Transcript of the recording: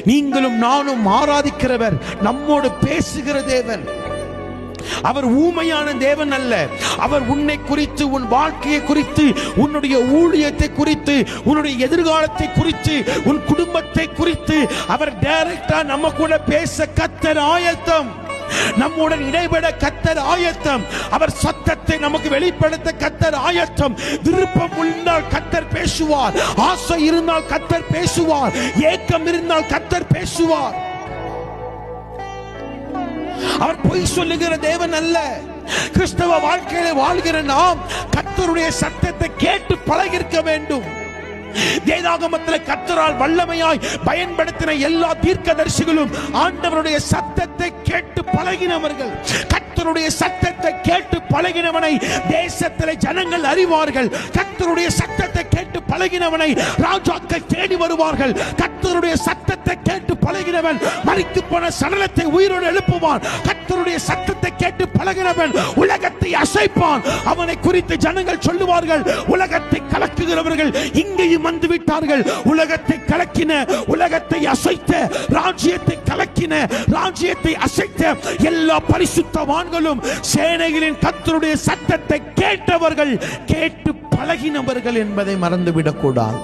நீங்களும் நானும் ஆராதிக்கிறவர் நம்மோடு பேசுகிற தேவன். அவர் ஊமையான தேவன் அல்ல. அவர் உன்னை குறித்து, உன் வாழ்க்கையை குறித்து, உன்னுடைய ஊழியத்தை குறித்து, உன்னுடைய எதிர்காலத்தை குறித்து, உன் குடும்பத்தை குறித்து அவர் டைரக்டா நம்ம கூட பேச கர்த்தர் ஆயத்தம். நம்முடன் இடைபெட கர்த்தர் ஆயத்தம். அவர் சத்தத்தை நமக்கு வெளிப்படுத்த கர்த்தர் ஆயத்தம். விருப்பம் இருந்தால் கர்த்தர் பேசுவார். ஆசை இருந்தால் கர்த்தர் பேசுவார். ஏக்கம் இருந்தால் கர்த்தர் பேசுவார். அவர் பொய் சொல்லுகிற தேவன் அல்ல. கிறிஸ்தவ வாழ்க்கையில வாழ்கிற நாம் கர்த்தருடைய சத்தத்தை கேட்டு பழகிருக்க வேண்டும். வேதாகமத்தில் கர்த்தரால் வல்லமையாய் பயன்படுத்தின எல்லா தீர்க்கதரிசிகளும் ஆண்டவருடைய சத்தத்தை கேட்டு பழகினவர்கள். கர்த்தருடைய சத்தத்தை கேட்டு பழகினவனை தேசத்திலே ஜனங்கள் அறிவார்கள். கர்த்தருடைய சத்தத்தை கேட்டு பழகினவனை ராஜாக்கள் தேடி வருவார்கள். கர்த்தருடைய சத்தத்தை கேட்டு பழகினவன் மரித்து போன சடலத்தை உயிரோடு எழுப்புவான். கர்த்தருடைய சத்தத்தை கேட்டு பழகினவன் உலகத்தை அசைப்பான். அவனை குறித்து ஜனங்கள் சொல்லுவார்கள், உலகத்தை கலக்குகிறவர்கள் இங்கேயும் வந்து விட்டார்கள். உலகத்தை கலக்கின, உலகத்தை அசைத்த, ராஜ்யத்தை கலக்கின, ராஜ்யத்தை அசைத்த எல்லா பரிசுத்தவான்களும் சேனைகளின் கர்த்தருடைய சத்தத்தை கேட்டவர்கள், கேட்டு பழகினவர்கள் என்பதை மறந்துவிடக் கூடாது.